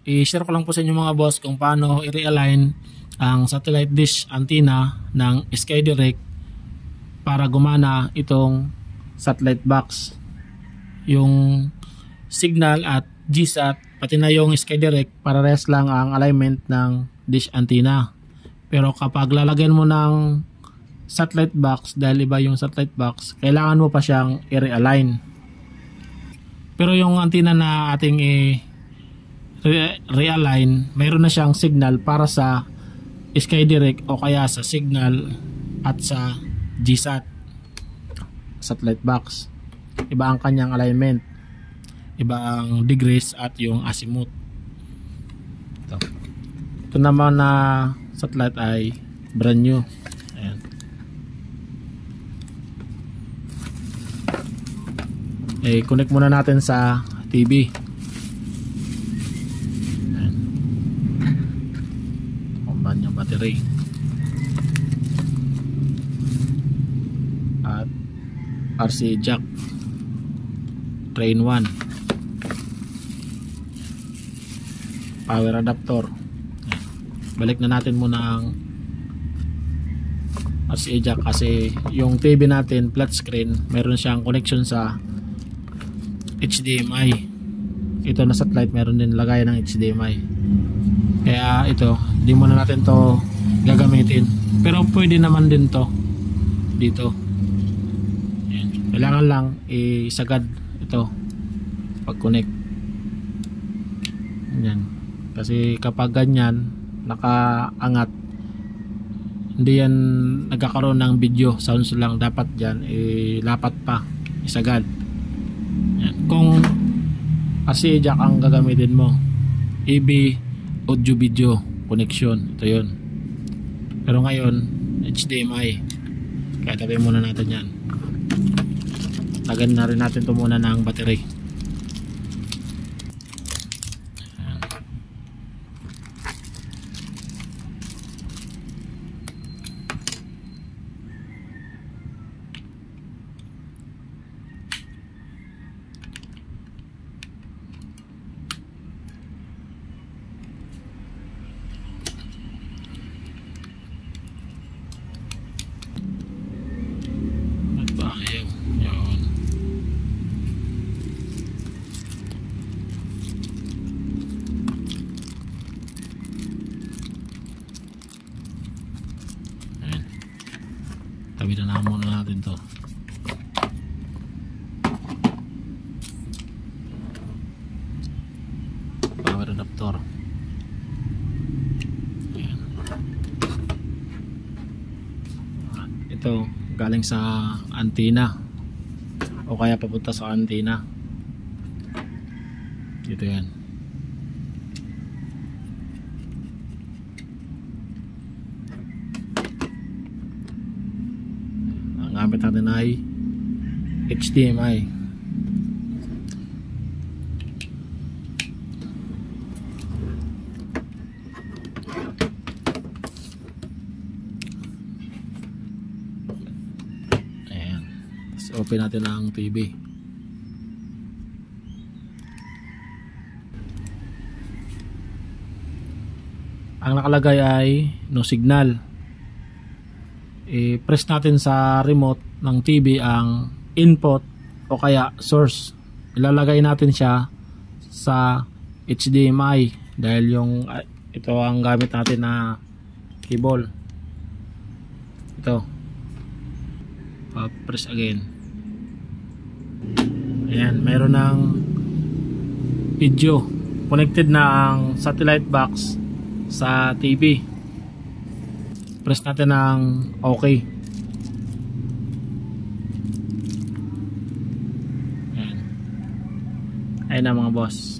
I-share ko lang po sa inyo mga boss kung paano i-realign ang satellite dish antenna ng SkyDirect para gumana itong satellite box. Yung signal at GSAT pati na yung SkyDirect parehas lang ang alignment ng dish antenna. Pero kapag lalagyan mo ng satellite box, dahil iba yung satellite box, kailangan mo pa siyang i-realign. Pero yung antenna na ating realign, mayroon na siyang signal para sa SkyDirect o kaya sa signal at sa GSAT satellite box. Iba ang kanyang alignment, iba ang degrees at yung azimuth. Ito naman na satellite ay brand new. Ayan. Connect muna natin sa TV. Yung battery at RC jack train 1 power adapter. Balik na natin muna ang RCA jack kasi yung TV natin flat screen, meron siyang connection sa HDMI. Ito na satellite meron din lagayan ng HDMI, kaya ito hindi muna natin to gagamitin, pero pwede naman din to dito. Ayan. Kailangan lang isagad ito pag connect. Ayan. Kasi kapag ganyan nakaangat, hindi yan nagkakaroon ng video sounds lang, dapat dyan lapat pa, isagad. Ayan. Kung RCA jack ang gagamitin mo, AV audio video connection, ito yun. Pero ngayon HDMI, kaya tabi muna natin yan. Tagan na rin natin ito muna ng battery. Tabi na muna natin to. Power adapter. Ayan. Ito galing sa antenna o kaya papunta sa antenna. Dito yan. Ang gamit natin ay HDMI. Ayan. Tapos open natin ang TV. Ang nakalagay ay no signal. I-press natin sa remote ng TV ang input o kaya source. Ilalagay natin siya sa HDMI dahil yung ito ang gamit natin na cable. Ito. Press again. Ayan, meron ng video. Connected na ang satellite box sa TV. Press natin ng OK. Ayan. Ayan na mga boss.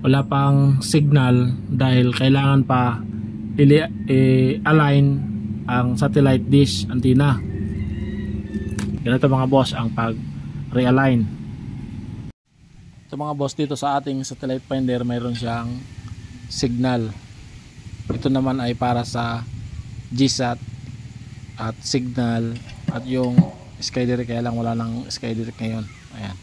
Wala pang signal dahil kailangan pa i-align ang satellite dish antenna. Ganito mga boss ang pag-realign. Ito mga boss, dito sa ating satellite finder mayroon siyang signal. Ito naman ay para sa GSAT at signal at yung SkyDirect, kaya lang wala ng SkyDirect ngayon. Ayan.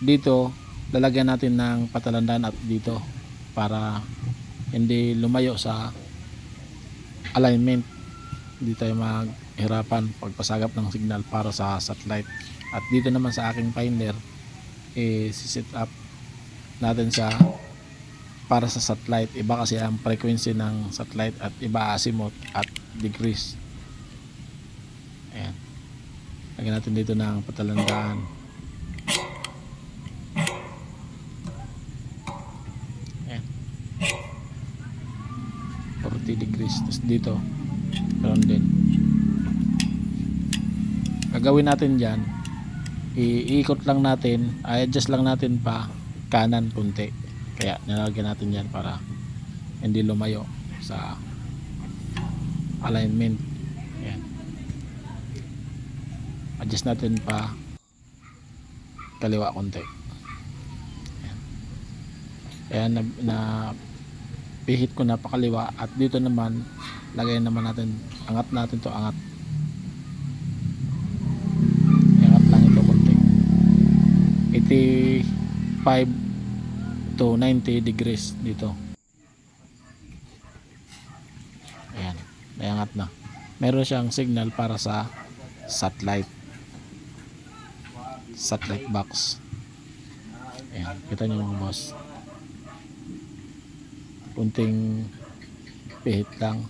Dito lalagyan natin ng patalandan at dito para hindi lumayo sa alignment, hindi tayo maghirapan pagpasagap ng signal para sa satellite. At dito naman sa aking finder, set up natin siya para sa satellite. Iba kasi ang frequency ng satellite at iba azimuth at degrees. Ayan, lagyan natin dito ng patalandaan. Ayan, 40 degrees. Tapos dito meron din. Gagawin natin dyan, iikot lang natin, i-adjust lang natin pa kanan punti, kaya nilagyan natin yan para hindi lumayo sa alignment. Ayan, adjust natin pa kaliwa konti. Ayan, na pihit ko na pa kaliwa. At dito naman lagay naman natin, angat natin to, angat lang ito konti, 85 to 90 degrees dito. Ayan, nayangat na. Meron siyang signal para sa satellite box. Ayan, kita nyo mga boss, kunting pihit lang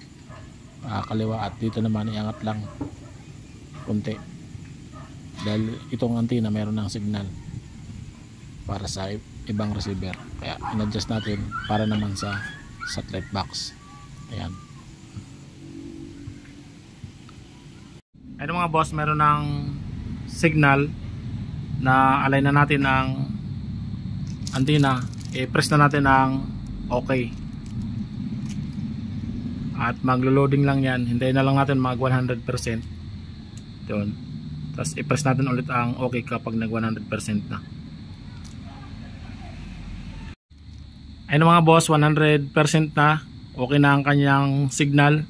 kaliwa, at dito naman iangat lang kunti dahil itong antenna meron ng signal para sa ibang receiver, kaya in-adjust natin para naman sa satellite box. Ayan. Ayun mga boss, meron ng signal na align na natin ang antenna. I-press na natin ang okay. At maglo-loading lang yan. Hintayin na lang natin mag 100%. Doon. Tapos i-press natin ulit ang okay kapag nag 100% na. Ayun mga boss, 100% na. Okay na ang kanyang signal.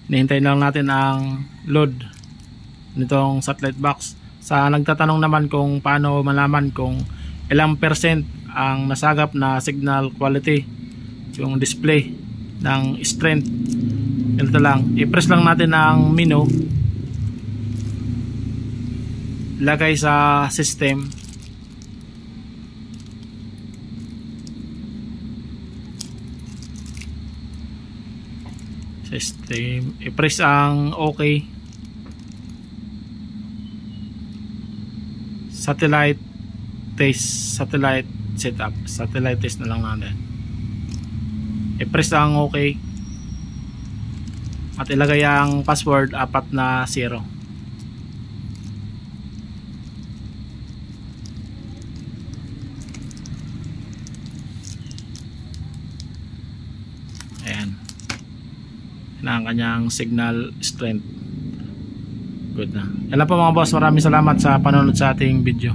Hihintayin lang natin ang load nitong satellite box. Sa nagtatanong naman kung paano malaman kung ilang percent ang nasagap na signal quality, yung display ng strength, ito lang, i-press lang natin ang menu, lagay sa system, i-press ang okay, satellite setup, satellite test na lang natin. I-press ang okay at ilagay ang password 4 na 0. Ayan na ang kanyang signal strength. Good na. Yan lang po mga boss, maraming salamat sa panonood sa ating video.